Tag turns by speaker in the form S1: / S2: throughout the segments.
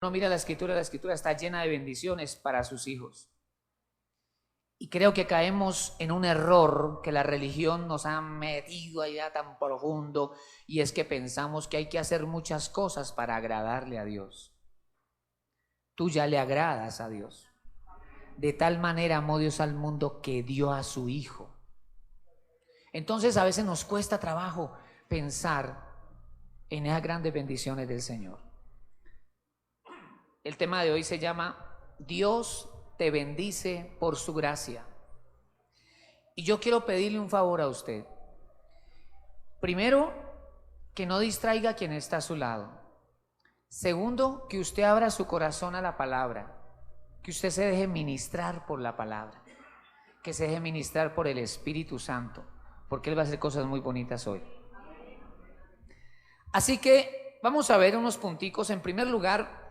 S1: uno mira la escritura está llena de bendiciones para sus hijos. Y creo que caemos en un error que la religión nos ha metido allá tan profundo, y es que pensamos que hay que hacer muchas cosas para agradarle a Dios. Tú ya le agradas a Dios. De tal manera amó Dios al mundo que dio a su Hijo. Entonces a veces nos cuesta trabajo pensar en esas grandes bendiciones del Señor. El tema de hoy se llama Dios te bendice por su gracia. Y yo quiero pedirle un favor a usted. Primero, que no distraiga a quien está a su lado. Segundo, que usted abra su corazón a la palabra, que usted se deje ministrar por la palabra, que se deje ministrar por el Espíritu Santo, porque Él va a hacer cosas muy bonitas hoy. Así que vamos a ver unos punticos. En primer lugar,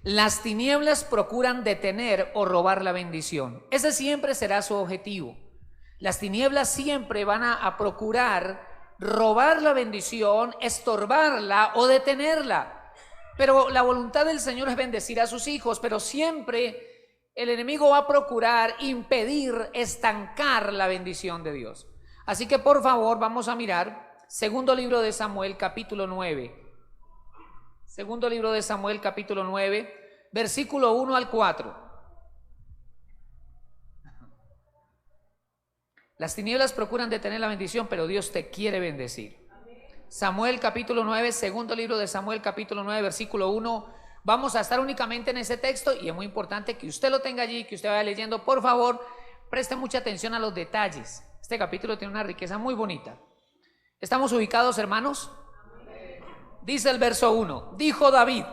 S1: las tinieblas procuran detener o robar la bendición. Ese siempre será su objetivo. Las tinieblas siempre van a procurar robar la bendición, estorbarla o detenerla. Pero la voluntad del Señor es bendecir a sus hijos, pero siempre el enemigo va a procurar impedir, estancar la bendición de Dios. Así que por favor vamos a mirar segundo libro de Samuel capítulo 9. Segundo libro de Samuel capítulo 9, versículo 1 al 4. Las tinieblas procuran detener la bendición, pero Dios te quiere bendecir. Samuel capítulo 9, segundo libro de Samuel capítulo 9, versículo 1. Vamos a estar únicamente en ese texto y es muy importante que usted lo tenga allí, que usted vaya leyendo. Por favor, preste mucha atención a los detalles. Este capítulo tiene una riqueza muy bonita. ¿Estamos ubicados, hermanos? Dice el verso 1. Dijo David: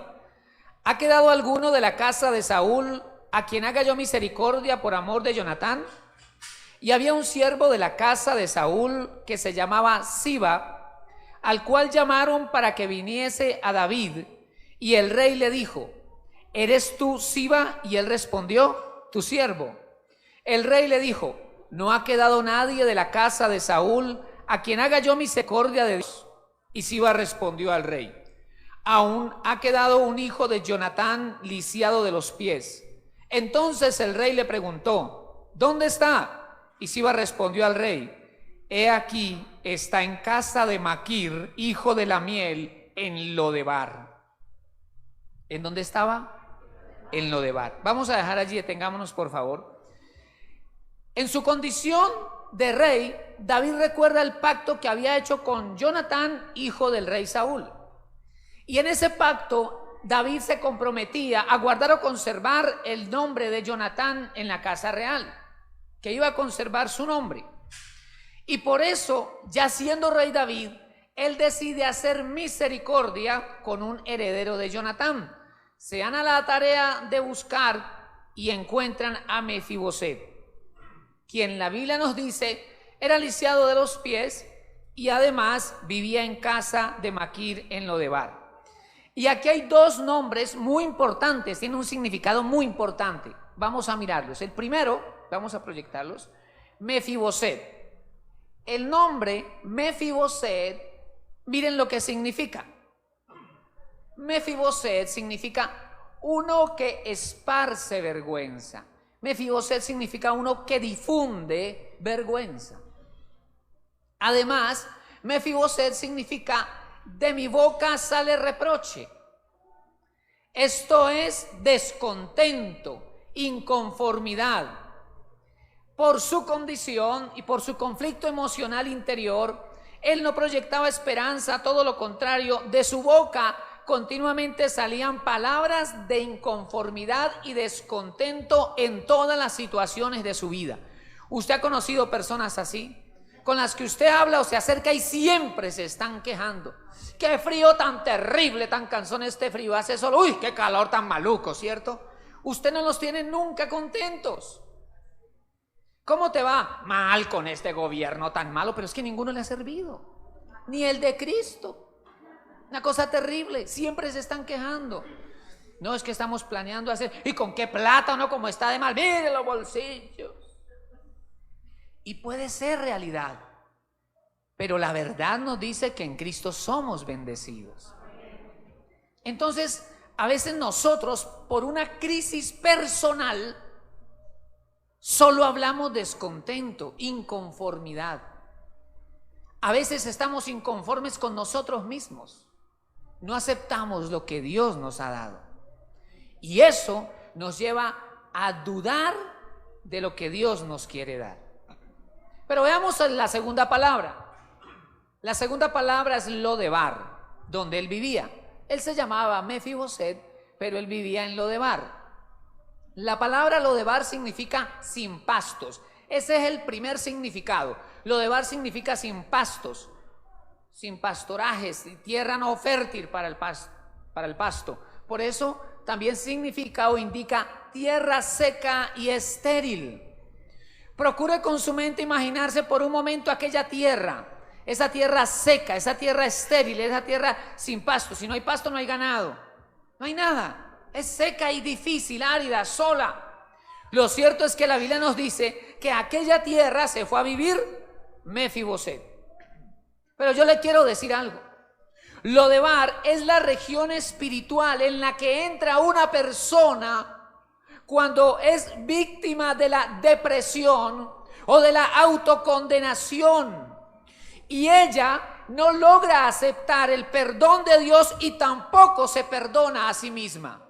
S1: ¿ha quedado alguno de la casa de Saúl a quien haga yo misericordia por amor de Jonatán? Y había un siervo de la casa de Saúl que se llamaba Siba, al cual llamaron para que viniese a David. Y el rey le dijo: ¿eres tú Siba? Y él respondió: tu siervo. El rey le dijo: no ha quedado nadie de la casa de Saúl a quien haga yo misericordia de Dios. Y Siba respondió al rey: aún ha quedado un hijo de Jonatán lisiado de los pies. Entonces el rey le preguntó: ¿dónde está? Y Siba respondió al rey: he aquí, está en casa de Maquir, hijo de Lamiel, en Lodebar. ¿En dónde estaba? En Lodebar. Vamos a dejar allí, detengámonos por favor. En su condición de rey, David recuerda el pacto que había hecho con Jonatán, hijo del rey Saúl. Y en ese pacto, David se comprometía a guardar o conservar el nombre de Jonatán en la casa real, que iba a conservar su nombre. Y por eso, ya siendo rey David, él decide hacer misericordia con un heredero de Jonatán. Se dan a la tarea de buscar y encuentran a Mefiboset, quien la Biblia nos dice era lisiado de los pies y además vivía en casa de Maquir en Lodebar. Y aquí hay dos nombres muy importantes, tienen un significado muy importante. Vamos a mirarlos. El primero, vamos a proyectarlos: Mefiboset. El nombre Mefiboset, miren lo que significa. Mefiboset significa uno que esparce vergüenza. Mefiboset significa uno que difunde vergüenza. Además, Mefiboset significa de mi boca sale reproche. Esto es descontento, inconformidad. Por su condición y por su conflicto emocional interior, él no proyectaba esperanza, todo lo contrario, de su boca continuamente salían palabras de inconformidad y descontento en todas las situaciones de su vida. ¿Usted ha conocido personas así? Con las que usted habla o se acerca y siempre se están quejando. Qué frío tan terrible, tan cansón este frío, hace sol, uy, qué calor tan maluco, ¿cierto? Usted no los tiene nunca contentos. ¿Cómo te va? Mal con este gobierno tan malo, pero es que ninguno le ha servido, ni el de Cristo. Una cosa terrible, siempre se están quejando. No, es que estamos planeando hacer, ¿y con qué plata? ¿No? Como está de mal, mire los bolsillos. Y puede ser realidad, pero la verdad nos dice que en Cristo somos bendecidos. Entonces, A veces nosotros, por una crisis personal, solo hablamos descontento, inconformidad. A veces estamos inconformes con nosotros mismos. No aceptamos lo que Dios nos ha dado. Y eso nos lleva a dudar de lo que Dios nos quiere dar. Pero veamos la segunda palabra. La segunda palabra es Lodebar, donde él vivía. Él se llamaba Mefiboset, pero él vivía en Lodebar. La palabra Lodebar significa sin pastos. Ese es el primer significado. Lodebar significa sin pastos, sin pastorajes, tierra no fértil para el pasto. Por eso también significa o indica tierra seca y estéril. Procure con su mente imaginarse por un momento aquella tierra, esa tierra seca, esa tierra estéril, esa tierra sin pasto. Si no hay pasto, no hay ganado, no hay nada. Es seca y difícil, árida, sola. Lo cierto es que la Biblia nos dice que a aquella tierra se fue a vivir Mefiboset. Pero yo le quiero decir algo. Lodebar es la región espiritual en la que entra una persona cuando es víctima de la depresión o de la autocondenación, y ella no logra aceptar el perdón de Dios y tampoco se perdona a sí misma.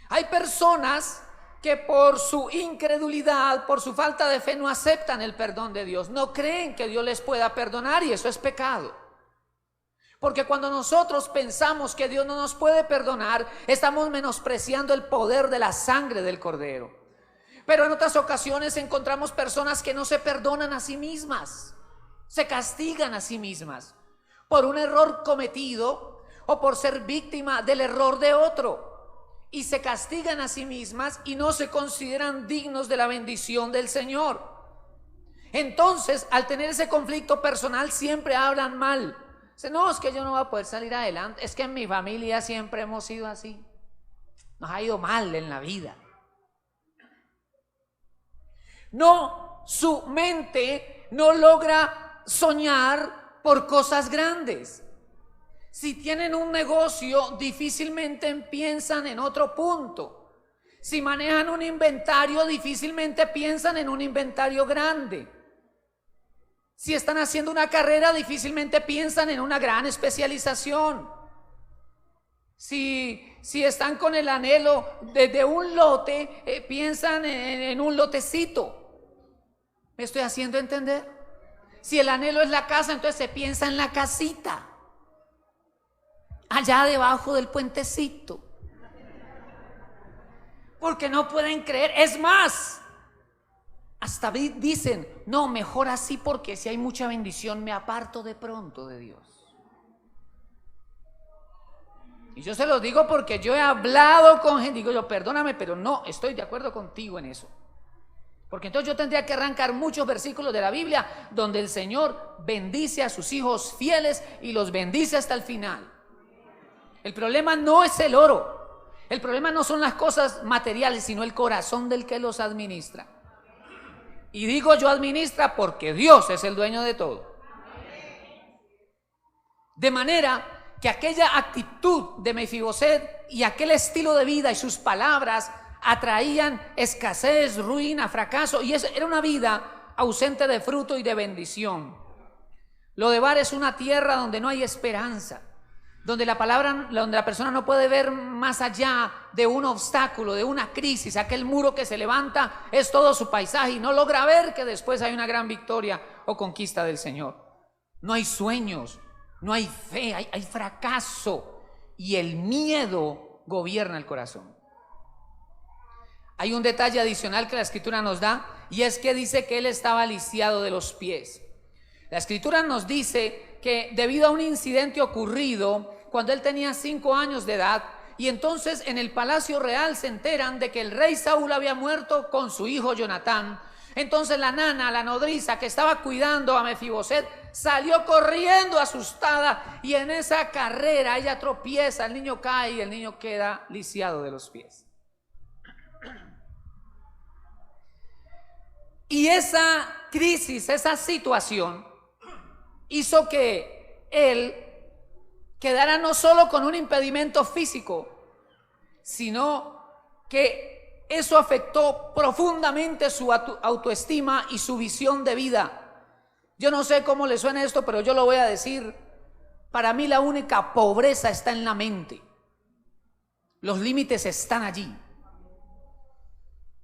S1: Hay personas que por su incredulidad, por su falta de fe, no aceptan el perdón de Dios, no creen que Dios les pueda perdonar, y eso es pecado. Porque cuando nosotros pensamos que Dios no nos puede perdonar, estamos menospreciando el poder de la sangre del Cordero. Pero en otras ocasiones encontramos personas que no se perdonan a sí mismas, se castigan a sí mismas por un error cometido o por ser víctima del error de otro, y se castigan a sí mismas y no se consideran dignos de la bendición del Señor. Entonces, al tener ese conflicto personal, siempre hablan mal. Dice, no, es que yo no voy a poder salir adelante, es que en mi familia siempre hemos sido así, nos ha ido mal en la vida. No, su mente no logra soñar por cosas grandes. Si tienen un negocio, difícilmente piensan en otro punto. Si manejan un inventario, difícilmente piensan en un inventario grande. Si están haciendo una carrera, difícilmente piensan en una gran especialización. Si están con el anhelo de un lote, piensan en un lotecito. ¿Me estoy haciendo entender? Si el anhelo es la casa, entonces se piensa en la casita, allá debajo del puentecito. Porque no pueden creer. Es más, hasta dicen, no, mejor así, porque si hay mucha bendición me aparto de pronto de Dios. Y yo se los digo porque yo he hablado con gente, digo yo, perdóname, pero no estoy de acuerdo contigo en eso. Porque entonces yo tendría que arrancar muchos versículos de la Biblia donde el Señor bendice a sus hijos fieles y los bendice hasta el final. El problema no es el oro, el problema no son las cosas materiales, sino el corazón del que los administra. Y digo yo administra porque Dios es el dueño de todo. De manera que aquella actitud de Mefiboset y aquel estilo de vida y sus palabras atraían escasez, ruina, fracaso, y eso era una vida ausente de fruto y de bendición. Lodebar es una tierra donde no hay esperanza, donde la persona no puede ver más allá de un obstáculo, de una crisis. Aquel muro que se levanta es todo su paisaje y no logra ver que después hay una gran victoria o conquista del Señor. No hay sueños, no hay fe, hay fracaso, y el miedo gobierna el corazón. Hay un detalle adicional que la Escritura nos da, y es que dice que él estaba lisiado de los pies. La Escritura nos dice que debido a un incidente ocurrido cuando él tenía 5 años de edad, y entonces en el palacio real se enteran de que el rey Saúl había muerto con su hijo Jonatán. Entonces la nana, la nodriza que estaba cuidando a Mefiboset, salió corriendo asustada, y en esa carrera ella tropieza, el niño cae y el niño queda lisiado de los pies. Y esa crisis, esa situación hizo que él quedara no solo con un impedimento físico, sino que eso afectó profundamente su autoestima y su visión de vida. Yo no sé cómo le suena esto, pero yo lo voy a decir. Para mí la única pobreza está en la mente. Los límites están allí.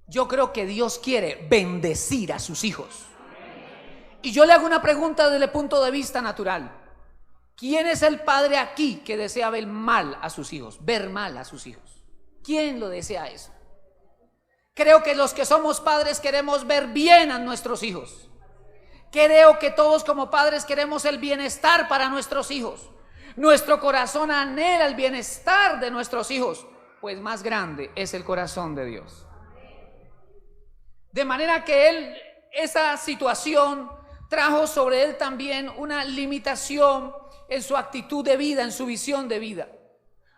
S1: Yo creo que Dios quiere bendecir a sus hijos. Y yo le hago una pregunta desde el punto de vista natural. ¿Quién es el padre aquí que desea ver mal a sus hijos? Ver mal a sus hijos. ¿Quién lo desea eso? Creo que los que somos padres queremos ver bien a nuestros hijos. Creo que todos como padres queremos el bienestar para nuestros hijos. Nuestro corazón anhela el bienestar de nuestros hijos, pues más grande es el corazón de Dios. De manera que esa situación trajo sobre él también una limitación en su actitud de vida, en su visión de vida.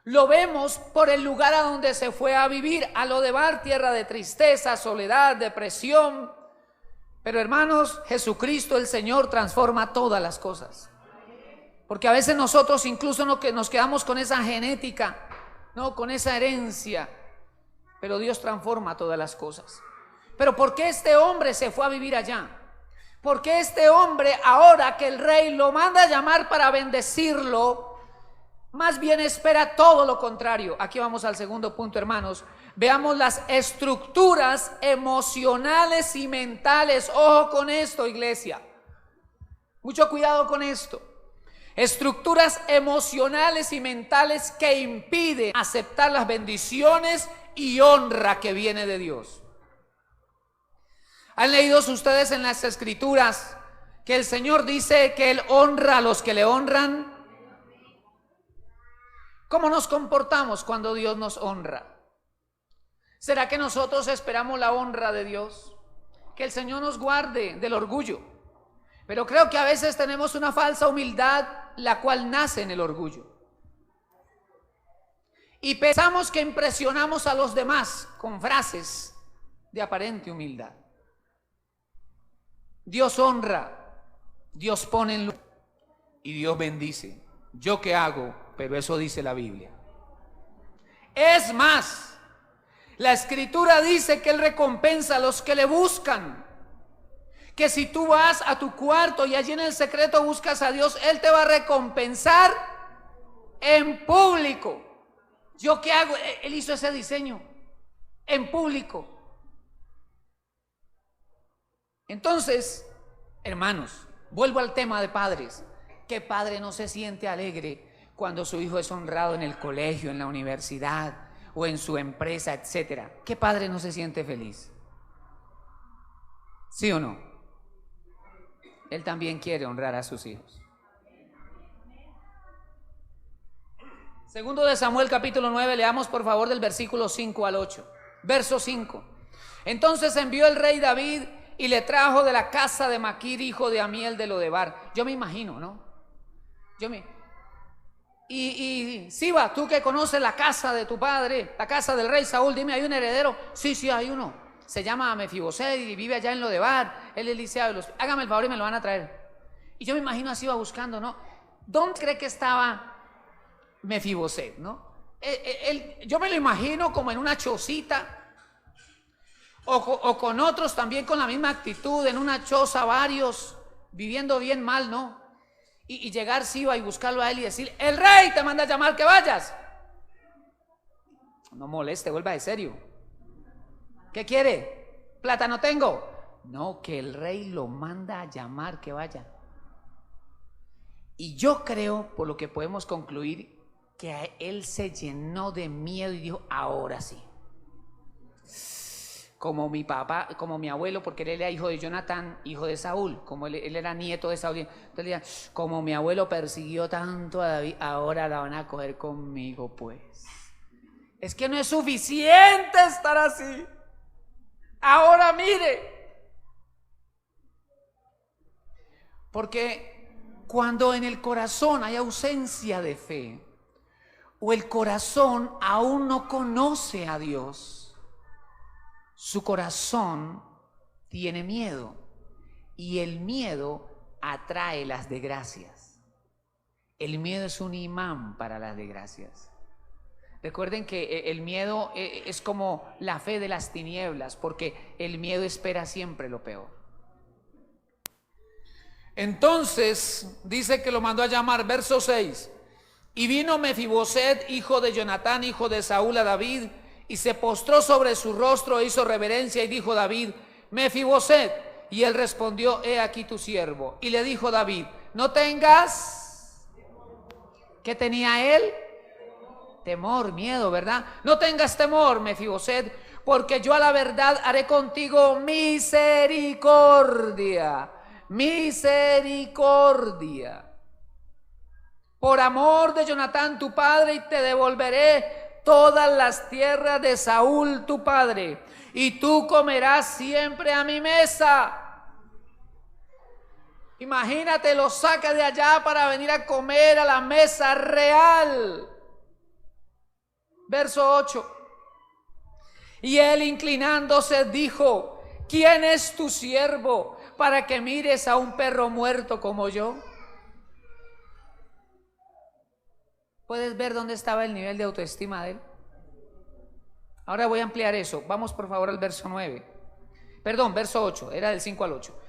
S1: Lo vemos por el lugar a donde se fue a vivir, a Lodebar, tierra de tristeza, soledad, depresión. Pero hermanos, Jesucristo el Señor transforma todas las cosas. Porque a veces nosotros incluso nos quedamos con esa genética, ¿no? Con esa herencia. Pero Dios transforma todas las cosas. Pero ¿por qué este hombre se fue a vivir allá? ¿Por qué este hombre, ahora que el rey lo manda a llamar para bendecirlo, más bien espera todo lo contrario? Aquí vamos al segundo punto, hermanos. Veamos las estructuras emocionales y mentales. Ojo con esto, iglesia. Mucho cuidado con esto. Estructuras emocionales y mentales que impiden aceptar las bendiciones y honra que viene de Dios. ¿Han leído ustedes en las Escrituras que el Señor dice que Él honra a los que le honran? ¿Cómo nos comportamos cuando Dios nos honra? ¿Será que nosotros esperamos la honra de Dios? Que el Señor nos guarde del orgullo. Pero creo que a veces tenemos una falsa humildad, la cual nace en el orgullo. Y pensamos que impresionamos a los demás con frases de aparente humildad. Dios honra, Dios pone en luz y Dios bendice. ¿Yo qué hago? Pero eso dice la Biblia. Es más, la Escritura dice que Él recompensa a los que le buscan. Que si tú vas a tu cuarto y allí en el secreto buscas a Dios, Él te va a recompensar en público. ¿Yo qué hago? Él hizo ese diseño en público. Entonces, hermanos, vuelvo al tema de padres. ¿Qué padre no se siente alegre cuando su hijo es honrado en el colegio, en la universidad o en su empresa, etcétera? ¿Qué padre no se siente feliz? ¿Sí o no? Él también quiere honrar a sus hijos. Segundo de Samuel capítulo 9, leamos por favor del versículo 5 al 8. Verso 5. Entonces envió el rey David y le trajo de la casa de Maquir, hijo de Amiel de Lodebar. Yo me imagino, ¿no? Y Siba, tú que conoces la casa de tu padre, la casa del rey Saúl, dime, ¿hay un heredero? Sí, hay uno. Se llama Mefiboset y vive allá en Lodebar. Él es lisiado. Hágame el favor y me lo van a traer. Y yo me imagino a Siba buscando, ¿no? ¿Dónde cree que estaba Mefiboset, no? Yo me lo imagino como en una chocita. O con otros también con la misma actitud, en una choza varios, viviendo bien mal, ¿no? Y llegar Siba y buscarlo a él y decir, el rey te manda a llamar que vayas. No moleste, vuelva de serio. ¿Qué quiere? Plata no tengo. No, que el rey lo manda a llamar que vaya. Y yo creo, por lo que podemos concluir, que a él se llenó de miedo y dijo, ahora sí. Como mi papá, como mi abuelo, porque él era hijo de Jonatán, hijo de Saúl, como él era nieto de Saúl. Entonces le decían, como mi abuelo persiguió tanto a David, ahora la van a coger conmigo, pues. Es que no es suficiente estar así. Ahora mire. Porque cuando en el corazón hay ausencia de fe, o el corazón aún no conoce a Dios, su corazón tiene miedo y el miedo atrae las desgracias. El miedo es un imán para las desgracias. Recuerden que el miedo es como la fe de las tinieblas, porque el miedo espera siempre lo peor. Entonces dice que lo mandó a llamar, verso 6. Y vino Mefiboset, hijo de Jonatán, hijo de Saúl, a David, y se postró sobre su rostro e hizo reverencia, y dijo David: Mefiboset. Y él respondió: he aquí tu siervo. Y le dijo David: no tengas. ¿Qué tenía él? Temor, miedo, ¿verdad? No tengas temor, Mefiboset, porque yo a la verdad haré contigo misericordia. Misericordia. Por amor de Jonatán tu padre, y te devolveré todas las tierras de Saúl tu padre, y tú comerás siempre a mi mesa. Imagínate, lo saca de allá para venir a comer a la mesa real. Verso 8. Y él, inclinándose, dijo: ¿quién es tu siervo para que mires a un perro muerto como yo? ¿Puedes ver dónde estaba el nivel de autoestima de él? Ahora voy a ampliar eso. Vamos por favor al verso 9. Perdón, verso 8. Era del 5 al 8.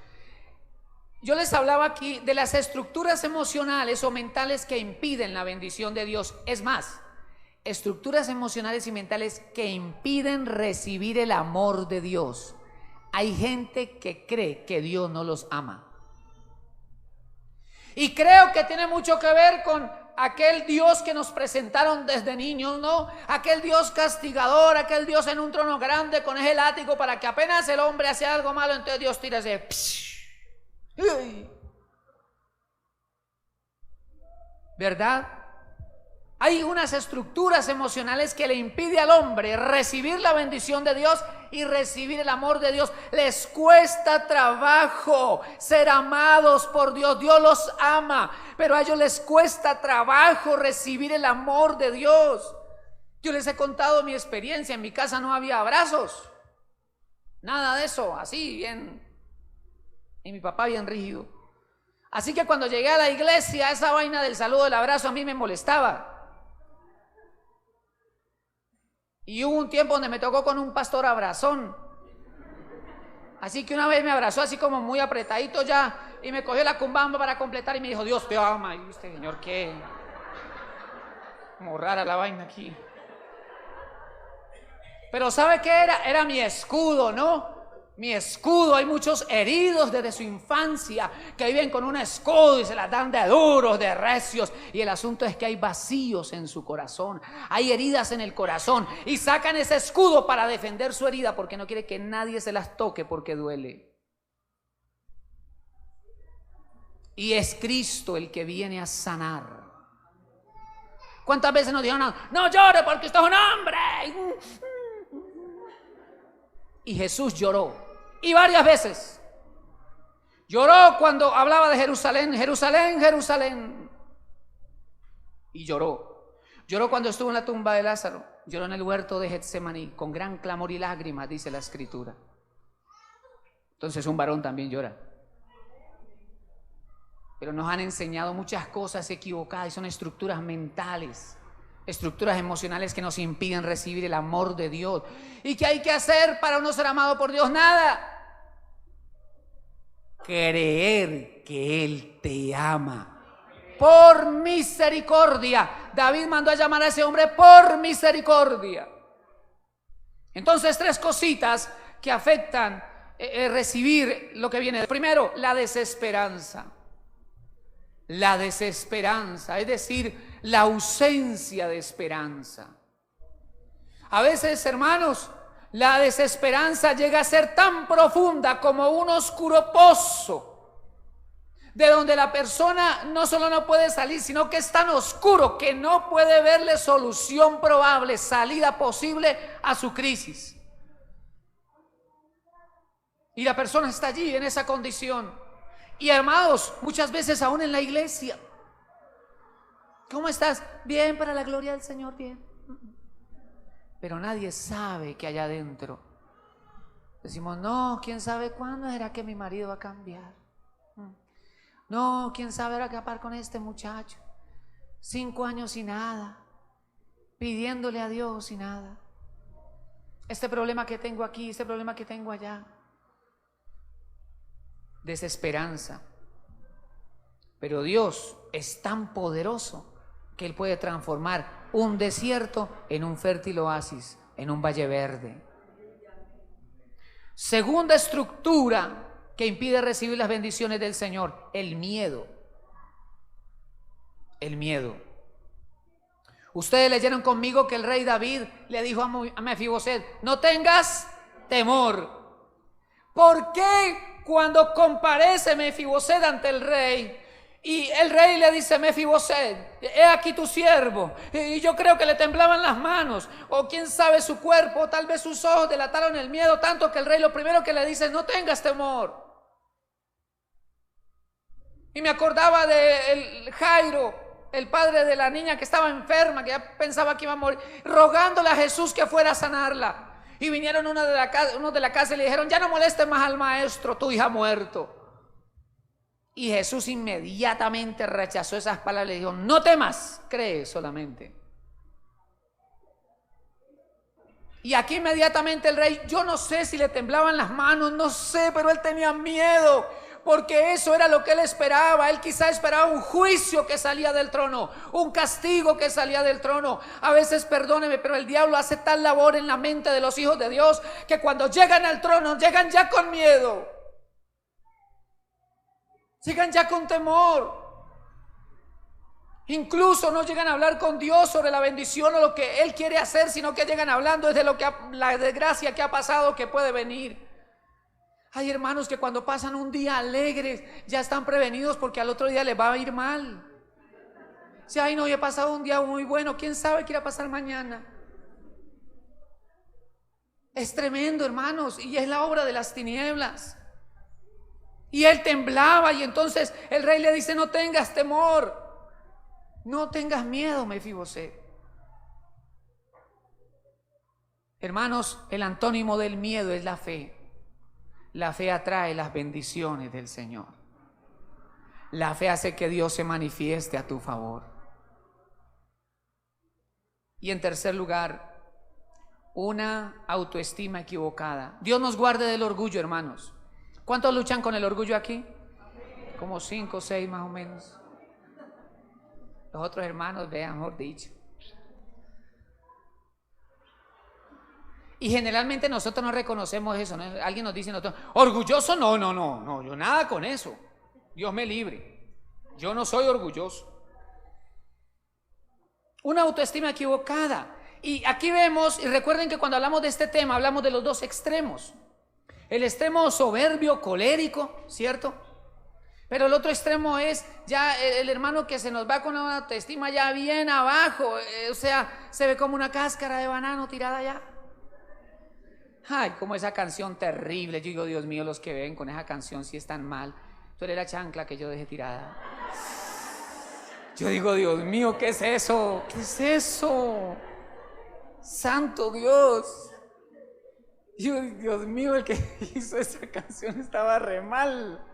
S1: Yo les hablaba aquí de las estructuras emocionales o mentales que impiden la bendición de Dios. Es más, estructuras emocionales y mentales que impiden recibir el amor de Dios. Hay gente que cree que Dios no los ama. Y creo que tiene mucho que ver con aquel Dios que nos presentaron desde niños, ¿no? Aquel Dios castigador, aquel Dios en un trono grande con ese látigo para que apenas el hombre hace algo malo, entonces Dios tira ese... ¿verdad? Hay unas estructuras emocionales que le impiden al hombre recibir la bendición de Dios y recibir el amor de Dios. Les cuesta trabajo ser amados por Dios. Dios los ama, pero a ellos les cuesta trabajo recibir el amor de Dios. Yo les he contado mi experiencia. En mi casa no había abrazos, nada de eso, así bien. Y mi papá bien rígido. Así que cuando llegué a la iglesia, esa vaina del saludo, del abrazo, a mí me molestaba. Y hubo un tiempo donde me tocó con un pastor abrazón. Así que una vez me abrazó así como muy apretadito ya, y me cogió la cumbamba para completar y me dijo: Dios te ama. Y este señor, qué como rara la vaina aquí. Pero ¿sabe qué era? Era mi escudo, ¿no? Mi escudo. Hay muchos heridos desde su infancia que viven con un escudo y se las dan de duros, de recios, y el asunto es que hay vacíos en su corazón, hay heridas en el corazón, y sacan ese escudo para defender su herida porque no quiere que nadie se las toque porque duele. Y es Cristo el que viene a sanar. ¿Cuántas veces nos dijeron: no llore porque usted es un hombre? Y Jesús lloró. Y varias veces. Lloró cuando hablaba de Jerusalén, Jerusalén, Jerusalén. Y lloró. Lloró cuando estuvo en la tumba de Lázaro. Lloró en el huerto de Getsemaní con gran clamor y lágrimas, dice la Escritura. Entonces un varón también llora. Pero nos han enseñado muchas cosas equivocadas y son estructuras mentales, estructuras emocionales que nos impiden recibir el amor de Dios. ¿Y qué hay que hacer para no ser amado por Dios? Nada. Creer que Él te ama. Por misericordia. David mandó a llamar a ese hombre por misericordia. Entonces, tres cositas que afectan recibir lo que viene. Primero, la desesperanza. La desesperanza, es decir, la ausencia de esperanza. A veces, hermanos, la desesperanza llega a ser tan profunda como un oscuro pozo, de donde la persona no solo no puede salir, sino que es tan oscuro que no puede verle solución probable, salida posible a su crisis. Y la persona está allí en esa condición. Y amados, muchas veces aún en la iglesia. ¿Cómo estás? Bien, para la gloria del Señor, bien. Pero nadie sabe que allá adentro decimos: no, quién sabe cuándo será que mi marido va a cambiar. No, quién sabe ahora qué va a pasar con este muchacho. 5 años y nada. pidiéndole a Dios y nada. Este problema que tengo aquí, este problema que tengo allá. Desesperanza. Pero Dios es tan poderoso que Él puede transformar un desierto en un fértil oasis, en un valle verde. Segunda estructura que impide recibir las bendiciones del Señor: el miedo. El miedo. Ustedes leyeron conmigo que el rey David le dijo a Mefiboset: no tengas temor. ¿Por qué cuando comparece Mefiboset ante el rey y el rey le dice: Mefiboset, he aquí tu siervo? Y yo creo que le temblaban las manos, o quién sabe su cuerpo, o tal vez sus ojos delataron el miedo tanto que el rey lo primero que le dice es: no tengas temor. Y me acordaba de Jairo, el padre de la niña que estaba enferma, que ya pensaba que iba a morir, rogándole a Jesús que fuera a sanarla. Y vinieron unos de la casa y le dijeron: ya no molestes más al maestro, tu hija ha muerto. Y Jesús inmediatamente rechazó esas palabras y le dijo: no temas, cree solamente. Y aquí inmediatamente el rey, yo no sé si le temblaban las manos, no sé, pero él tenía miedo, porque eso era lo que él esperaba. Él quizá esperaba un juicio que salía del trono, un castigo que salía del trono. A veces, perdóneme, pero el diablo hace tal labor en la mente de los hijos de Dios que cuando llegan al trono llegan ya con miedo, llegan ya con temor. Incluso no llegan a hablar con Dios sobre la bendición o lo que Él quiere hacer, sino que llegan hablando desde la desgracia que ha pasado, que puede venir. Hay hermanos que cuando pasan un día alegres ya están prevenidos porque al otro día les va a ir mal. Si ay, no, yo he pasado un día muy bueno, quién sabe qué irá a pasar mañana. Es tremendo, hermanos, y es la obra de las tinieblas. Y él temblaba, y entonces el rey le dice: no tengas temor, no tengas miedo, Mefiboset. Hermanos, el antónimo del miedo es la fe. La fe atrae las bendiciones del Señor. La fe hace que Dios se manifieste a tu favor. Y en tercer lugar, una autoestima equivocada. Dios nos guarde del orgullo, hermanos. ¿Cuántos luchan con el orgullo aquí? Como 5 o 6 más o menos. Los otros hermanos, vean, mejor dicho. Y generalmente nosotros no reconocemos eso, ¿no? Alguien nos dice: nosotros, orgulloso, no, yo nada con eso. Dios me libre. Yo no soy orgulloso. Una autoestima equivocada. Y aquí vemos, y recuerden que cuando hablamos de este tema hablamos de los dos extremos. El extremo soberbio, colérico, ¿cierto? Pero el otro extremo es ya el hermano que se nos va con una autoestima ya bien abajo, o sea, se ve como una cáscara de banano tirada allá. Ay, como esa canción terrible. Yo digo: Dios mío, los que ven con esa canción sí están mal. Tú eres la chancla que yo dejé tirada. Yo digo: Dios mío, ¿qué es eso? ¿Qué es eso? Santo Dios. Yo, Dios mío, el que hizo esa canción estaba re mal.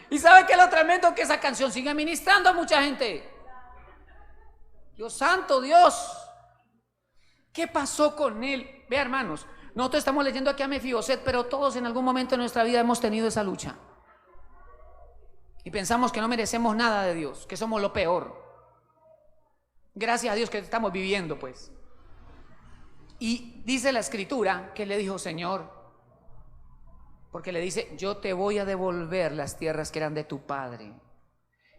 S1: ¿Y sabe qué es lo tremendo? Que esa canción sigue ministrando a mucha gente. Dios santo, Dios. ¿Qué pasó con él? Vea, hermanos, nosotros estamos leyendo aquí a Mefiboset, pero todos en algún momento de nuestra vida hemos tenido esa lucha. Y pensamos que no merecemos nada de Dios, que somos lo peor. Gracias a Dios que estamos viviendo, pues. Y dice la escritura que le dijo: Señor, porque le dice: yo te voy a devolver las tierras que eran de tu padre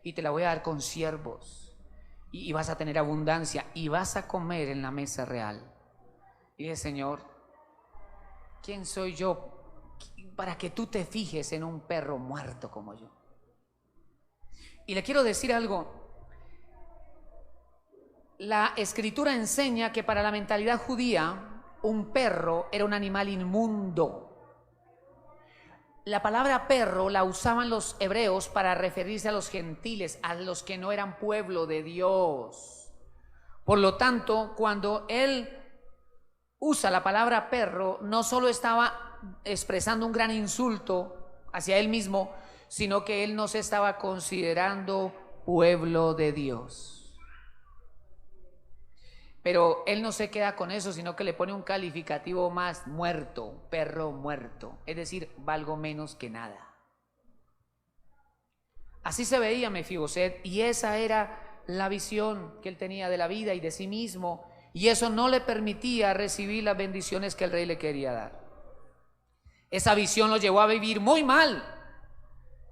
S1: y te la voy a dar con siervos, y vas a tener abundancia y vas a comer en la mesa real. Y dice: Señor, ¿quién soy yo para que tú te fijes en un perro muerto como yo? Y le quiero decir algo. La escritura enseña que para la mentalidad judía un perro era un animal inmundo. La palabra perro la usaban los hebreos para referirse a los gentiles, a los que no eran pueblo de Dios. Por lo tanto, cuando él usa la palabra perro, no solo estaba expresando un gran insulto hacia él mismo, sino que él no se estaba considerando pueblo de Dios. Pero él no se queda con eso, sino que le pone un calificativo más: muerto, perro muerto. Es decir, valgo menos que nada. Así se veía Mefiboset, y esa era la visión que él tenía de la vida y de sí mismo, y eso no le permitía recibir las bendiciones que el rey le quería dar. Esa visión lo llevó a vivir muy mal,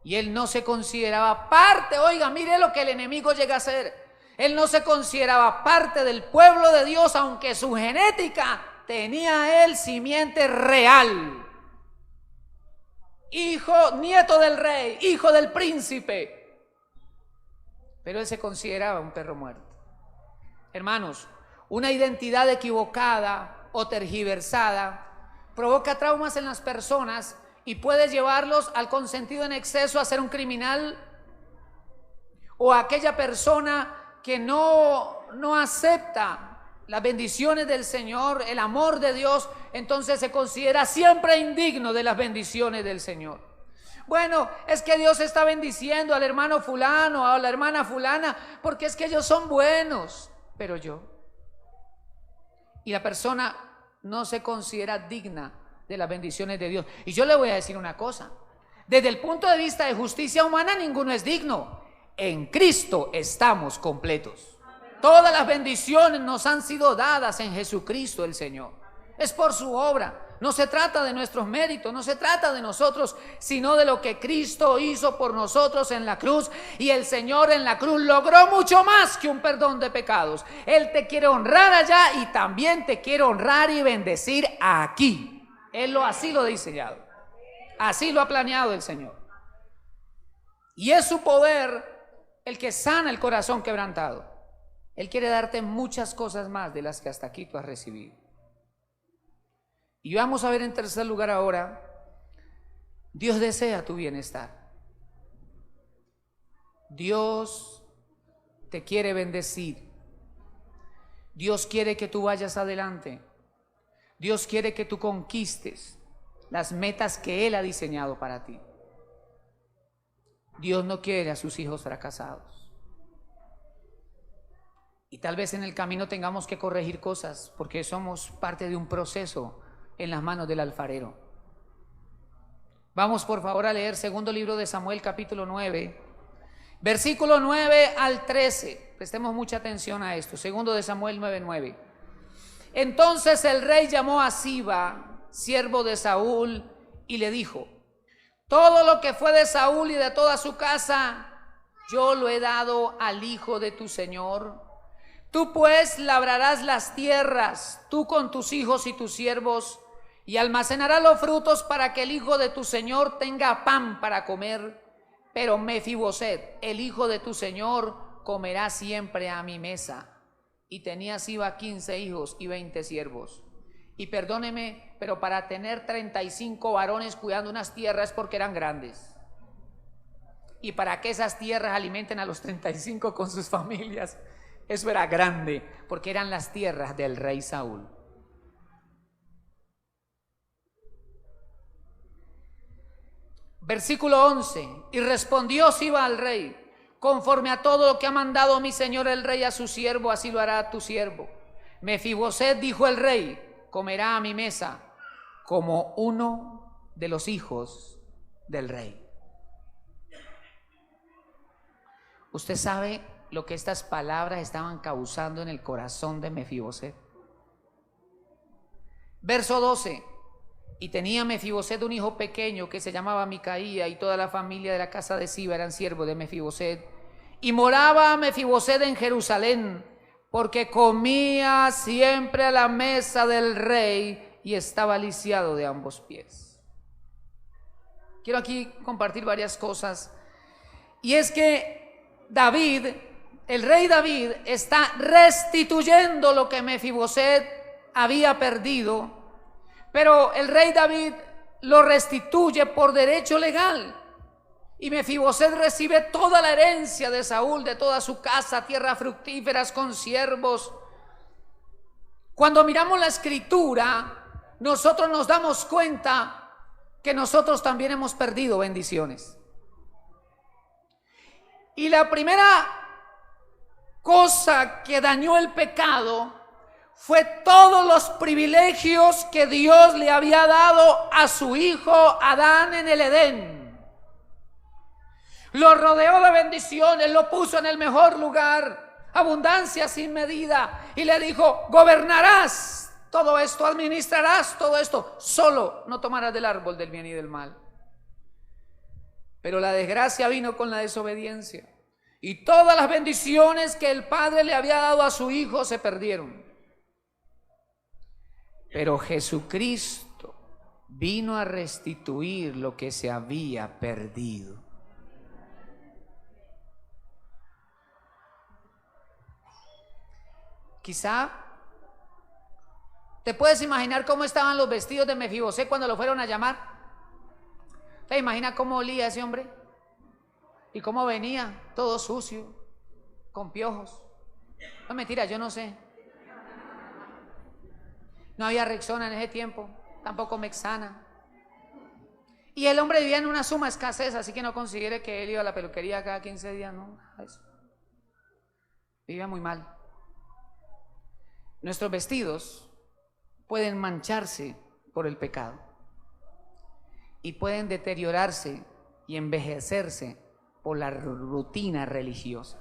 S1: y él no se consideraba parte. Oiga, mire lo que el enemigo llega a hacer. Él no se consideraba parte del pueblo de Dios, aunque su genética tenía él simiente real. Hijo, nieto del rey, hijo del príncipe. Pero él se consideraba un perro muerto. Hermanos, una identidad equivocada o tergiversada provoca traumas en las personas y puede llevarlos al consentido en exceso a ser un criminal, o a aquella persona que no acepta las bendiciones del Señor, el amor de Dios, entonces se considera siempre indigno de las bendiciones del Señor. Bueno, es que Dios está bendiciendo al hermano fulano, a la hermana fulana, porque es que ellos son buenos, pero yo. Y la persona no se considera digna de las bendiciones de Dios. Y yo le voy a decir una cosa: desde el punto de vista de justicia humana, ninguno es digno. En Cristo estamos completos. Todas las bendiciones nos han sido dadas en Jesucristo el Señor. Es por su obra. No se trata de nuestros méritos, no se trata de nosotros, sino de lo que Cristo hizo por nosotros en la cruz. Y el Señor en la cruz logró mucho más que un perdón de pecados. Él te quiere honrar allá y también te quiere honrar y bendecir aquí. Él así lo ha diseñado, así lo ha planeado el Señor. Y es su poder el que sana el corazón quebrantado. Él quiere darte muchas cosas más de las que hasta aquí tú has recibido. Y vamos a ver en tercer lugar ahora, Dios desea tu bienestar. Dios te quiere bendecir. Dios quiere que tú vayas adelante. Dios quiere que tú conquistes las metas que Él ha diseñado para ti. Dios no quiere a sus hijos fracasados. Y tal vez en el camino tengamos que corregir cosas, porque somos parte de un proceso en las manos del alfarero. Vamos por favor a leer segundo libro de Samuel, capítulo 9, versículo 9 al 13. Prestemos mucha atención a esto. Segundo de Samuel 9:9. Entonces el rey llamó a Siba, siervo de Saúl, y le dijo: todo lo que fue de Saúl y de toda su casa, yo lo he dado al hijo de tu señor. Tú pues labrarás las tierras, tú con tus hijos y tus siervos, y almacenarás los frutos para que el hijo de tu señor tenga pan para comer. Pero Mefiboset, el hijo de tu señor, comerá siempre a mi mesa. Y tenía Siba 15 hijos y 20 siervos. Y perdóneme, pero para tener 35 varones cuidando unas tierras, porque eran grandes. Y para que esas tierras alimenten a los 35 con sus familias, eso era grande, porque eran las tierras del rey Saúl. Versículo 11. Y respondió Siba al rey: conforme a todo lo que ha mandado mi señor el rey a su siervo, así lo hará a tu siervo. Mefiboset, dijo el rey, comerá a mi mesa como uno de los hijos del rey. ¿Usted sabe lo que estas palabras estaban causando en el corazón de Mefiboset? Verso 12. Y tenía Mefiboset un hijo pequeño que se llamaba Micaía, y toda la familia de la casa de Siba eran siervos de Mefiboset. Y moraba Mefiboset en Jerusalén, porque comía siempre a la mesa del rey y estaba lisiado de ambos pies. Quiero aquí compartir varias cosas. Y es que David, el rey David, está restituyendo lo que Mefiboset había perdido, pero el rey David lo restituye por derecho legal. Y Mefiboset recibe toda la herencia de Saúl, de toda su casa, tierras fructíferas con siervos. Cuando miramos la escritura, nosotros nos damos cuenta que nosotros también hemos perdido bendiciones. Y la primera cosa que dañó el pecado fue todos los privilegios que Dios le había dado a su hijo Adán en el Edén. Lo rodeó de bendiciones, lo puso en el mejor lugar, abundancia sin medida, y le dijo: gobernarás todo esto, administrarás todo esto, solo no tomarás del árbol del bien y del mal. Pero la desgracia vino con la desobediencia, y todas las bendiciones que el Padre le había dado a su hijo se perdieron. Pero Jesucristo vino a restituir lo que se había perdido. Quizá te puedes imaginar cómo estaban los vestidos de Mefibosé cuando lo fueron a llamar. ¿Te imaginas cómo olía ese hombre? Y cómo venía, todo sucio, con piojos. No, mentira, yo no sé. No había Rexona en ese tiempo, tampoco Mexana. Y el hombre vivía en una suma escasez, así que no considere que él iba a la peluquería cada 15 días, no, eso. Vivía muy mal. Nuestros vestidos pueden mancharse por el pecado y pueden deteriorarse y envejecerse por la rutina religiosa,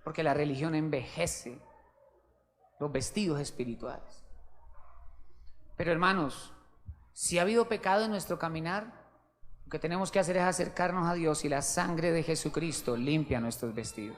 S1: porque la religión envejece los vestidos espirituales. Pero hermanos, si ha habido pecado en nuestro caminar, lo que tenemos que hacer es acercarnos a Dios, y la sangre de Jesucristo limpia nuestros vestidos.